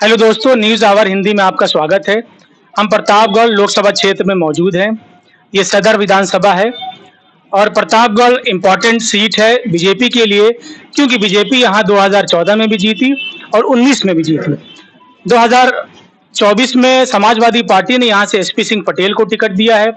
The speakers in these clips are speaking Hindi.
हेलो दोस्तों, न्यूज़ आवर हिंदी में आपका स्वागत है। हम प्रतापगढ़ लोकसभा क्षेत्र में मौजूद हैं। ये सदर विधानसभा है और प्रतापगढ़ इम्पॉर्टेंट सीट है बीजेपी के लिए, क्योंकि बीजेपी यहाँ 2014 में भी जीती और 19 में भी जीती। 2024 में समाजवादी पार्टी ने यहाँ से एसपी सिंह पटेल को टिकट दिया है,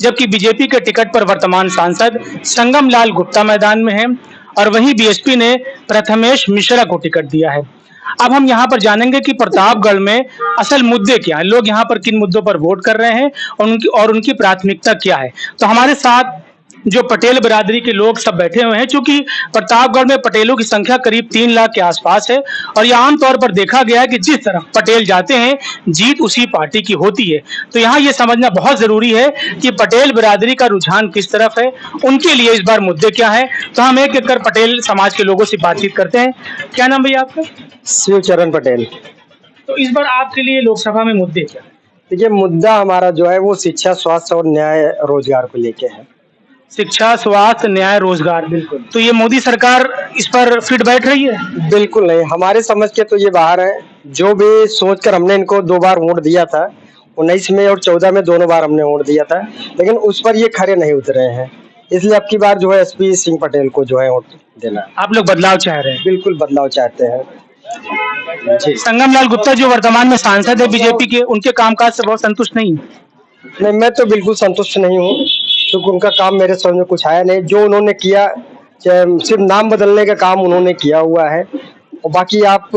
जबकि बीजेपी के टिकट पर वर्तमान सांसद संगम लाल गुप्ता मैदान में हैं और वहीं बीएसपी ने प्रथमेश मिश्रा को टिकट दिया है। अब हम यहाँ पर जानेंगे कि प्रतापगढ़ में असल मुद्दे क्या हैं, लोग यहाँ पर किन मुद्दों पर वोट कर रहे हैं और उनकी प्राथमिकता क्या है। तो हमारे साथ जो पटेल बिरादरी के लोग सब बैठे हुए हैं, क्योंकि प्रतापगढ़ में पटेलों की संख्या करीब 3 लाख के आसपास है और यह आमतौर पर देखा गया है कि जिस तरफ पटेल जाते हैं जीत उसी पार्टी की होती है। तो यहाँ ये समझना बहुत जरूरी है कि पटेल बिरादरी का रुझान किस तरफ है, उनके लिए इस बार मुद्दे क्या है। तो हम एक एक कर पटेल समाज के लोगों से बातचीत करते हैं। क्या नाम भैया आपका? शिवचरण पटेल। तो इस बार आपके लिए लोकसभा में मुद्दे क्या है? देखिए, मुद्दा हमारा जो है वो शिक्षा, स्वास्थ्य और न्याय रोजगार को लेके है। शिक्षा, स्वास्थ्य, न्याय, रोजगार। बिल्कुल। तो ये मोदी सरकार इस पर फिट बैठ रही है? बिल्कुल नहीं, हमारे समझ के तो ये बाहर है। जो भी सोचकर हमने इनको 2 बार वोट दिया था, 19 में और 14 में दोनों बार हमने वोट दिया था, लेकिन उस पर ये खरे नहीं उतरे हैं। इसलिए अब की बार जो है एसपी सिंह पटेल को जो है वोट देना। आप लोग बदलाव चाह रहे हैं? बिल्कुल बदलाव चाहते हैं जी। संगम लाल गुप्ता जो वर्तमान में सांसद है बीजेपी के, उनके कामकाज से बहुत संतुष्ट नहीं है? नहीं, मैं तो बिल्कुल संतुष्ट नहीं हूँ, क्योंकि उनका काम मेरे समझ में कुछ आया नहीं। जो उन्होंने किया, सिर्फ नाम बदलने का काम उन्होंने किया हुआ है, और बाकी आप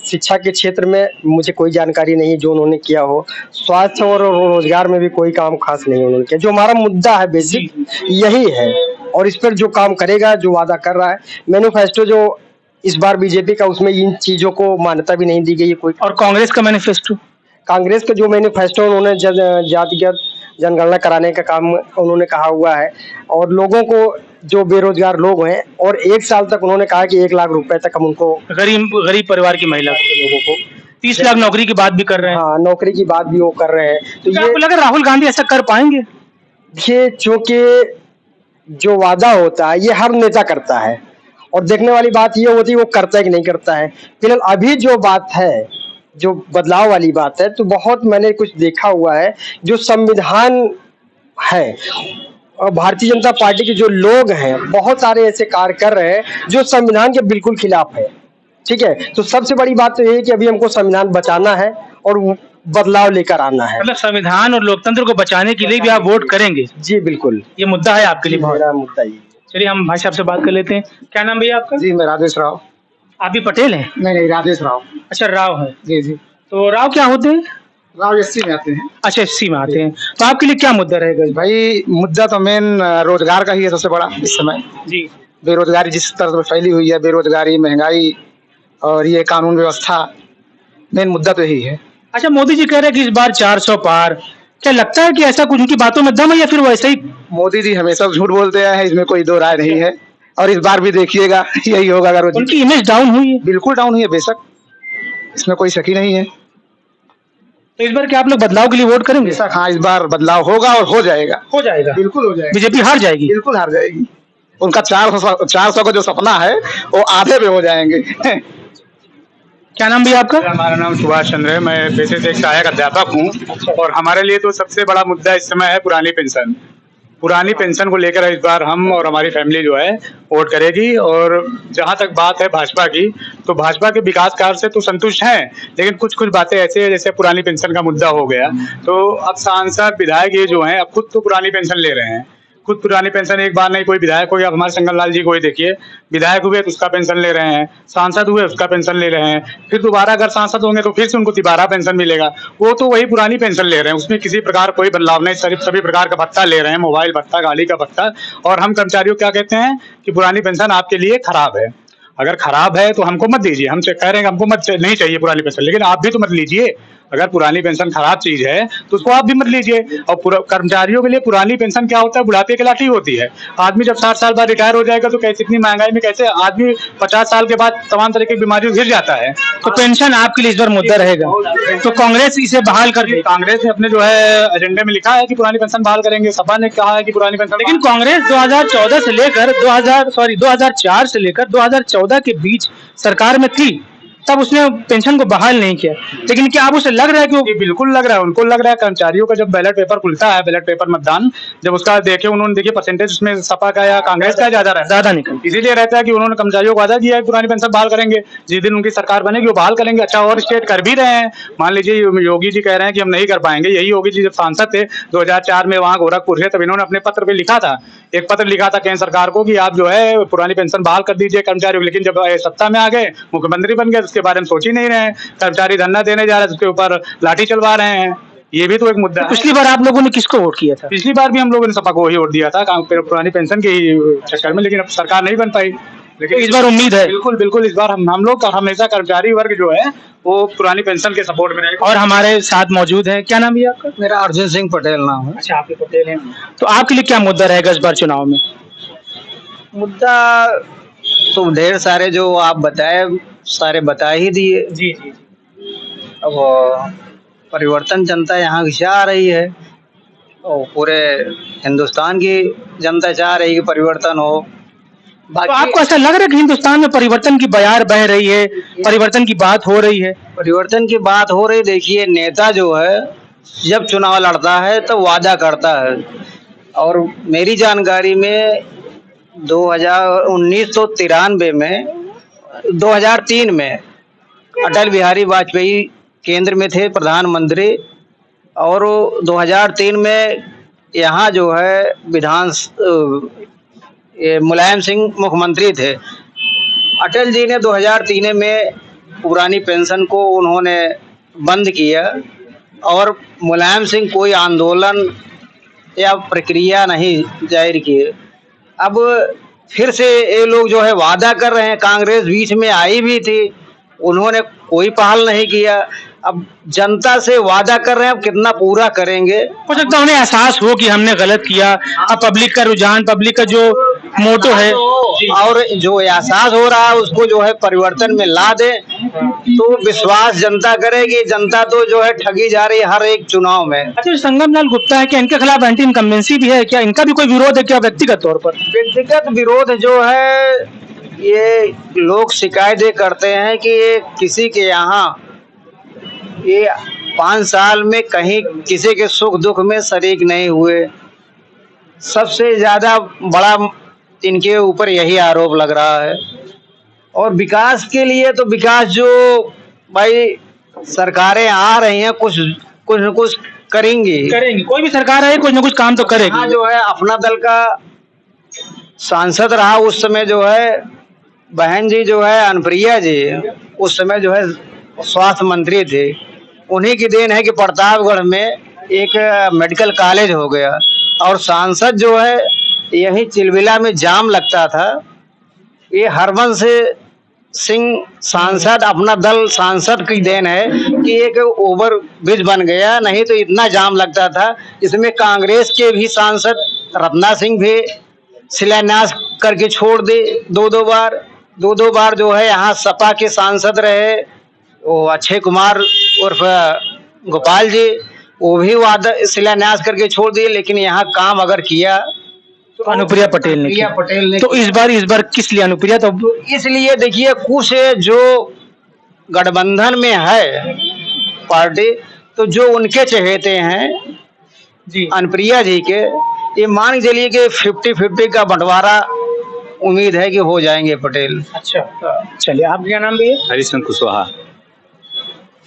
शिक्षा के क्षेत्र में मुझे कोई जानकारी नहीं जो उन्होंने किया हो। स्वास्थ्य और रोजगार में भी कोई काम खास नहीं उन्होंने किया। जो हमारा मुद्दा है बेसिक यही है, और इस पर जो काम करेगा, जो वादा कर रहा है, मैनिफेस्टो जो इस बार बीजेपी का, उसमें इन चीजों को मान्यता भी नहीं दी गई है कोई। और कांग्रेस का मैनिफेस्टो? कांग्रेस का जो मैनिफेस्टो उन्होंने जातिगत जनगणना कराने का काम उन्होंने कहा हुआ है, और लोगों को जो बेरोजगार लोग हैं, और 1 साल तक उन्होंने कहा कि 1 लाख रुपए तक हम उनको, गरीब परिवार की महिला के लोगों को 30 लाख नौकरी की बात भी कर रहे हैं। हाँ, नौकरी की बात भी वो कर रहे हैं। तो ये आपको लगा राहुल गांधी ऐसा कर पाएंगे? देखिए, चूंकि जो वादा होता है ये हर नेता करता है, और देखने वाली बात ये होती है वो करता है कि नहीं करता है। फिलहाल अभी जो बात है, जो बदलाव वाली बात है, तो बहुत मैंने कुछ देखा हुआ है। जो संविधान है और भारतीय जनता पार्टी के जो लोग हैं, बहुत सारे ऐसे कार्य कर रहे हैं जो संविधान के बिल्कुल खिलाफ है। ठीक है, तो सबसे बड़ी बात तो ये है कि अभी हमको संविधान बचाना है और बदलाव लेकर आना है। मतलब संविधान और लोकतंत्र को बचाने के लिए भी आप वोट करेंगे? जी बिल्कुल, ये मुद्दा है आपके लिए? मेरा मुद्दा ही। चलिए हम भाई साहब से बात कर लेते हैं। क्या नाम भैया आपका? जी, मैं राजेश राव। आप भी पटेल हैं? नहीं, राजेश राव। अच्छा, राव है। जी जी। तो राव क्या होते हैं? राव एससी में आते हैं। अच्छा, एससी में आते हैं। तो आपके लिए क्या मुद्दा रहेगा? भाई, मुद्दा तो मेन रोजगार का ही है सबसे बड़ा इस समय। जी। बेरोजगारी जिस तरह से फैली हुई है, बेरोजगारी, महंगाई और ये कानून व्यवस्था, मेन मुद्दा तो यही है। अच्छा, मोदी जी कह रहे हैं कि इस बार 400 पार, क्या लगता है कि ऐसा कुछ उनकी बातों में दम है या फिर वैसे ही? मोदी जी हमेशा झूठ बोलते हैं, इसमें कोई दो राय नहीं है, और इस बार भी देखिएगा यही होगा। अगर उनकी इमेज डाउन हुई है? बिल्कुल डाउन हुई है, बेशक, इसमें कोई शक ही नहीं है। तो इस बार क्या आप लोग बदलाव के लिए वोट करेंगे? बेशक, हाँ, इस बार बदलाव होगा और हो जाएगा। हो जाएगा? बिल्कुल हो जाएगा। बीजेपी हार जाएगी? बिल्कुल हार जाएगी। उनका 400 का जो सपना है वो आधे पे हो जाएंगे। क्या नाम भैया आपका? हमारा नाम सुभाष चंद्र है। मैं पेशे से एक सहायक अध्यापक हूँ, और हमारे लिए तो सबसे बड़ा मुद्दा इस समय है पुरानी पेंशन। पुरानी पेंशन को लेकर इस बार हम और हमारी फैमिली जो है वोट करेगी। और जहाँ तक बात है भाजपा की, तो भाजपा के विकास कार्य से तो संतुष्ट हैं, लेकिन कुछ बातें ऐसे हैं, जैसे पुरानी पेंशन का मुद्दा हो गया, तो अब सांसद विधायक ये जो हैं अब खुद तो पुरानी पेंशन ले रहे हैं। खुद पुरानी पेंशन, एक बार नहीं, कोई विधायक हो, या हमारे संगम लाल जी को ही देखिए, विधायक हुए तो उसका पेंशन ले रहे हैं, सांसद हुए उसका पेंशन ले रहे हैं, फिर दोबारा अगर सांसद होंगे तो फिर से उनको दोबारा पेंशन मिलेगा। वो तो वही पुरानी पेंशन ले रहे हैं, उसमें किसी प्रकार कोई बदलाव नहीं, सभी प्रकार का भत्ता ले रहे हैं, मोबाइल भत्ता, गाड़ी का भत्ता। और हम कर्मचारियों क्या कहते हैं कि पुरानी पेंशन आपके लिए खराब है। अगर खराब है तो हमको मत दीजिए, हम कह रहे हैं कि हमको नहीं चाहिए पुरानी पेंशन, लेकिन आप भी तो मत लीजिए। अगर पुरानी पेंशन खराब चीज है तो उसको आप भी मत लीजिए। और कर्मचारियों के लिए पुरानी पेंशन क्या होता है, बुढ़ापे की लाठी होती है। आदमी जब 60 साल बाद रिटायर हो जाएगा तो कैसे, इतनी महंगाई में कैसे आदमी 50 साल के बाद तमाम तरह की बीमारियों घिर जाता है। तो पेंशन आपके लिए इस बार मुद्दा रहेगा? तो कांग्रेस इसे बहाल कर दे? कांग्रेस ने अपने जो है एजेंडे में लिखा है कि पुरानी पेंशन बहाल करेंगे, सपा ने कहा है कि पुरानी पेंशन, लेकिन कांग्रेस 2014 से लेकर 2004 से लेकर 2014 के बीच सरकार में थी। तब उसने पेंशन को बहाल नहीं किया, लेकिन क्या अब उसे लग रहा है कि वो ये बिल्कुल लग रहा है, उनको लग रहा है कर्मचारियों का जब बैलेट पेपर खुलता है, बैलेट पेपर मतदान जब उसका देखे उन्होंने देखिए परसेंटेज उसमें सपा का या कांग्रेस का ज्यादा रहता है, ज्यादा निकल इसीलिए रहता है कि उन्होंने कर्मचारियों को वादा किया है पुरानी पेंशन बहाल करेंगे, जिस दिन उनकी सरकार बनेगी वो बहाल करेंगे। अच्छा और स्टेट कर भी रहे हैं, मान लीजिए योगी जी कह रहे हैं कि हम नहीं कर पाएंगे, यही योगी जी जब सांसद थे 2004 में वहाँ गोरखपुर से, तब इन्होंने अपने पत्र पे लिखा था, एक पत्र लिखा था केंद्र सरकार को कि आप जो है पुरानी पेंशन बहाल कर दीजिए कर्मचारियों, लेकिन जब सत्ता में आ गए मुख्यमंत्री बन गए उसके बारे में सोच ही नहीं रहे हैं, कर्मचारी धरना देने जा रहे हैं उसके ऊपर लाठी चलवा रहे हैं, ये भी तो एक मुद्दा है। पिछली बार आप लोगों ने किसको वोट किया था? पिछली बार भी हम लोगों ने सपा को ही वोट दिया था पुरानी पेंशन के ही चक्कर में, लेकिन अब सरकार नहीं बन पाई। लेकिन इस बार उम्मीद है? बिल्कुल बिल्कुल, इस बार हम लोग का हमेशा कर्मचारी वर्ग जो है वो पुरानी पेंशन के सपोर्ट में रहेगा। और हमारे साथ मौजूद है, क्या नाम है आपका? मेरा अर्जुन सिंह पटेल नाम है। अच्छा, आपके पटेल हैं। तो आपके लिए क्या मुद्दा रहेगा इस बार चुनाव में? मुद्दा तो ढेर सारे जो आप बताए सारे बता ही दिए। जी जी। अब परिवर्तन जनता यहाँ की चाह रही है और पूरे हिंदुस्तान की जनता चाह रही है कि परिवर्तन हो। तो आपको ऐसा लग रहा है कि हिंदुस्तान में परिवर्तन की बयार बह रही है, परिवर्तन की बात हो रही है? परिवर्तन की बात हो रही, देखिए नेता जो है जब चुनाव लड़ता है तो वादा करता है, और मेरी जानकारी में 1993 में 2003 में अटल बिहारी वाजपेयी केंद्र में थे प्रधानमंत्री, और 2003 में यहाँ जो है मुलायम सिंह मुख्यमंत्री थे। अटल जी ने 2003 में पुरानी पेंशन को उन्होंने बंद किया और मुलायम सिंह कोई आंदोलन या प्रक्रिया नहीं जाहिर किए। अब फिर से ये लोग जो है वादा कर रहे हैं, कांग्रेस बीच में आई भी थी, उन्होंने कोई पहल नहीं किया। अब जनता से वादा कर रहे हैं, अब कितना पूरा करेंगे? हो सकता है उन्हें एहसास हो कि हमने गलत किया, अब पब्लिक का रुझान, पब्लिक का जो मोटो है और जो एहसास हो रहा है उसको जो है परिवर्तन में ला दे तो विश्वास जनता करेगी। जनता तो जो है ठगी जा रही है हर एक चुनाव में। अच्छा, संगम लाल गुप्ता है, क्या इनके खिलाफ एंटी इनकम्बेंसी भी है? क्या इनका भी कोई विरोध है क्या व्यक्तिगत तौर पर? व्यक्तिगत विरोध जो है ये लोग शिकायतें करते हैं कि ये किसी के यहाँ ये 5 साल में कहीं किसी के सुख दुख में शरीक नहीं हुए। सबसे ज्यादा बड़ा इनके ऊपर यही आरोप लग रहा है। और विकास के लिए तो विकास जो भाई सरकारें आ रही हैं कुछ न कुछ करेंगी, कोई भी सरकार है कुछ न कुछ काम तो करेगी। हाँ, जो है अपना दल का सांसद रहा उस समय जो है बहन जी जो है अनुप्रिया जी, उस समय जो है स्वास्थ्य मंत्री थे, उन्हीं की देन है कि प्रतापगढ़ में एक मेडिकल कॉलेज हो गया। और सांसद जो है यही चिलबिला में जाम लगता था, ये हरवंश सिंह सांसद अपना दल सांसद की देन है कि एक ओवर ब्रिज बन गया, नहीं तो इतना जाम लगता था। इसमें कांग्रेस के भी सांसद रत्ना सिंह भी शिलान्यास करके छोड़ दे दो बार जो है यहाँ सपा के सांसद रहे वो अक्षय कुमार उर्फ गोपाल जी, वो भी वादा शिलान्यास करके छोड़ दिए, लेकिन यहाँ काम अगर किया तो अनुप्रिया पटेल ने तो इस बार किस लिए अनुप्रिया? तो इसलिए देखिए कुछ जो गठबंधन में है पार्टी, तो जो उनके चहेते हैं जी अनुप्रिया जी के, ये मान के चलिए कि 50-50 का बंटवारा उम्मीद है कि हो जाएंगे पटेल। अच्छा, चलिए, आपका क्या नाम भी है? हरिशंकर कुशवाहा।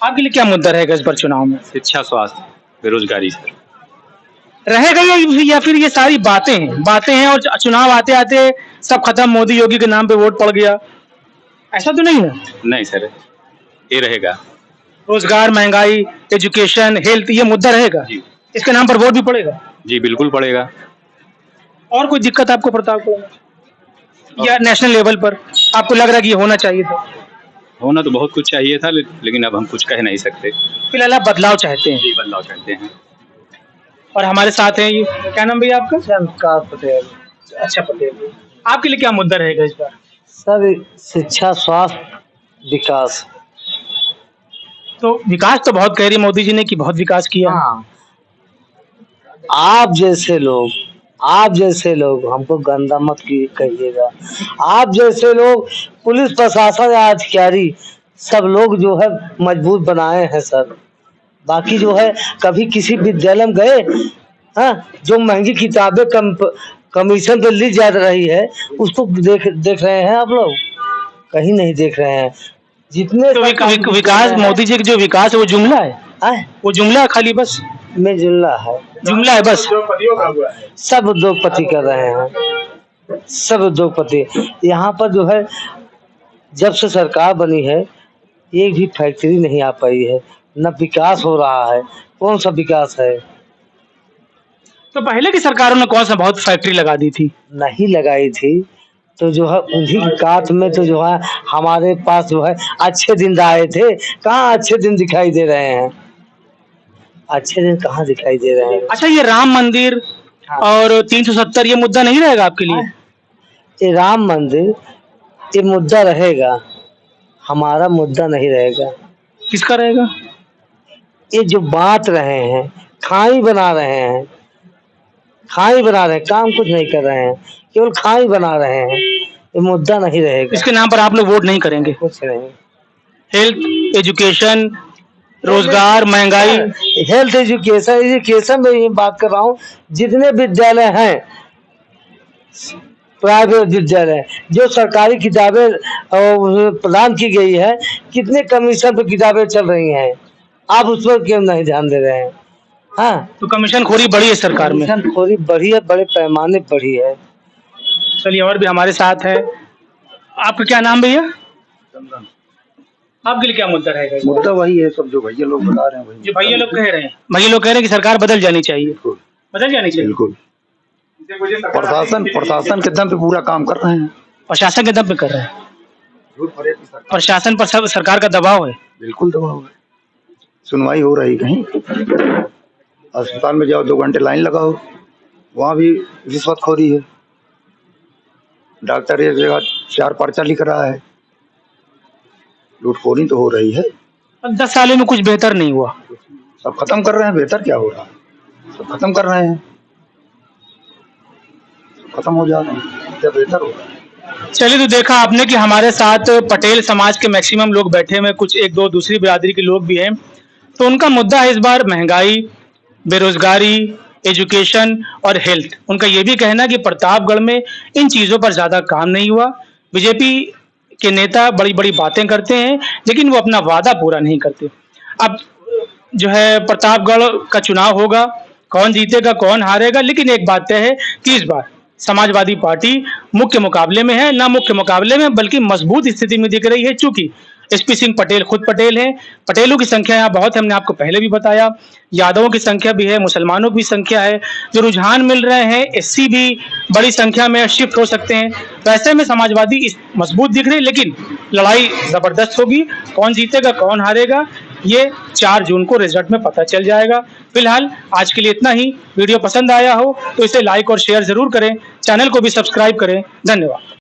आपके लिए क्या मुद्दा रहेगा इस बार चुनाव में? शिक्षा, स्वास्थ्य, बेरोजगारी सर। रहेगा या फिर ये सारी बातें हैं और चुनाव आते आते सब खत्म, मोदी योगी के नाम पे वोट पड़ गया, ऐसा तो नहीं है? नहीं सर, ये रहेगा। रोजगार, महंगाई, एजुकेशन, हेल्थ, ये मुद्दा रहेगा जी। इसके नाम पर वोट भी पड़ेगा? जी बिल्कुल पड़ेगा। और कोई दिक्कत आपको प्रतापगढ़ में या नेशनल लेवल पर आपको लग रहा है कि ये होना चाहिए था? होना तो बहुत कुछ चाहिए था, लेकिन अब हम कुछ कह नहीं सकते। फिलहाल आप बदलाव चाहते हैं? जी बदलाव चाहते हैं। और हमारे साथ हैं, ये क्या नाम भैया आपका? चंद्रकांत पटेल। अच्छा, पटेल। आपके लिए क्या मुद्दा रहेगा इस बार? सर शिक्षा, स्वास्थ्य, विकास। तो विकास तो बहुत कह रही मोदी जी ने कि बहुत विकास किया। हाँ, आप जैसे लोग हमको गंदा मत कहिएगा। आप जैसे लोग पुलिस प्रशासन या अधिकारी सब लोग जो है मजबूत बनाए हैं सर। बाकी जो है कभी किसी विद्यालय में गए, हाँ, जो महंगी किताबें कमीशन पे ली जा रही है उसको देख रहे हैं आप लोग? कहीं नहीं देख रहे हैं। जितने तो विकास, मोदी जी का जो विकास है वो जुमला है, वो जुमला है खाली, बस में जुमला है, जुमला है बस। सब उद्योगपति कर रहे हैं, सब उद्योगपति। यहाँ पर जो है जब से सरकार बनी है एक भी फैक्ट्री नहीं आ पाई है, न विकास हो रहा है। कौन सा विकास है? तो पहले की सरकारों ने कौन सा बहुत फैक्ट्री लगा दी थी? नहीं लगाई थी, तो जो है उन्हीं की कात में तो जो है हमारे पास जो है अच्छे दिन आए थे। कहाँ अच्छे दिन दिखाई दे रहे हैं? अच्छे दिन कहाँ दिखाई दे रहे हैं? अच्छा, ये राम मंदिर और 370 ये मुद्दा नहीं रहेगा आपके लिए? ये राम मंदिर ये मुद्दा रहेगा, हमारा मुद्दा नहीं रहेगा। किसका रहेगा? ये जो बांट रहे हैं, खाई बना रहे हैं, खाई बना रहे हैं, काम कुछ नहीं कर रहे हैं, केवल खाई बना रहे हैं। ये मुद्दा नहीं रहेगा। इसके नाम पर आप लोग वोट नहीं करेंगे? कुछ नहीं। हेल्थ, एजुकेशन, रोजगार, महंगाई। हेल्थ, एजुकेशन में ये बात कर रहा हूँ। जितने विद्यालय हैं, प्राइवेट विद्यालय, जो सरकारी किताबें प्रदान की गई है, कितने कमीशन पे किताबें चल रही हैं, आप उस पर क्यों नहीं ध्यान दे रहे हैं? हाँ, तो कमीशन खोरी बढ़ी है सरकार में? कमीशन खोरी बढ़ी है, बड़े पैमाने पर बढ़ी है। चलिए, और भी हमारे साथ है। आपका क्या नाम भैया? आपके लिए क्या मुद्दा रहेगा? मुद्दा वही है, सब जो भैया लोग बता रहे हैं वही। जो भैया लोग कह रहे हैं, भैया लोग कह रहे हैं कि सरकार बदल जानी चाहिए, बदल जानी चाहिए। बिल्कुल। प्रशासन के दम पे पूरा काम कर रहे हैं। प्रशासन के दम पे कर रहे हैं? प्रशासन पर सब सरकार का दबाव है? बिल्कुल दबाव है। सुनवाई हो रही कहीं, अस्पताल में जाओ 2 घंटे लाइन लगाओ, वहाँ भी रिश्वतखोरी है। डॉक्टर एक जगह 4 पर्चा लिख रहा है, लूटखोरी तो हो रही है। अब 10 सालों में कुछ बेहतर नहीं हुआ। सब खत्म कर रहे हैं, बेहतर क्या हो रहा है? सब खत्म कर रहे हैं, खत्म हो जा रहा है, क्या बेहतर हो रहा है? चलिए, तो देखा आपने कि हमारे साथ पटेल समाज के मैक्सिमम लोग बैठे हुए, कुछ एक दो दूसरी बिरादरी के लोग भी हैं। तो उनका मुद्दा है इस बार महंगाई, बेरोजगारी, एजुकेशन और हेल्थ। उनका ये भी कहना है कि प्रतापगढ़ में इन चीज़ों पर ज़्यादा काम नहीं हुआ। बीजेपी के नेता बड़ी बड़ी बातें करते हैं लेकिन वो अपना वादा पूरा नहीं करते। अब जो है प्रतापगढ़ का चुनाव होगा, कौन जीतेगा कौन हारेगा, लेकिन एक बात तय है कि इस बार समाजवादी पार्टी मुख्य मुकाबले में है, ना मुख्य मुकाबले में बल्कि मजबूत स्थिति में दिख रही है। चूंकि एसपी सिंह पटेल खुद पटेल हैं, पटेलों की संख्या यहाँ बहुत है, हमने आपको पहले भी बताया, यादवों की संख्या भी है, मुसलमानों की संख्या है। जो रुझान मिल रहे हैं, एससी भी बड़ी संख्या में शिफ्ट हो सकते हैं। वैसे में समाजवादी मजबूत दिख रही है, लेकिन लड़ाई जबरदस्त होगी। कौन जीतेगा कौन हारेगा ये 4 जून को रिजल्ट में पता चल जाएगा। फिलहाल आज के लिए इतना ही। वीडियो पसंद आया हो तो इसे लाइक और शेयर जरूर करें, चैनल को भी सब्सक्राइब करें। धन्यवाद।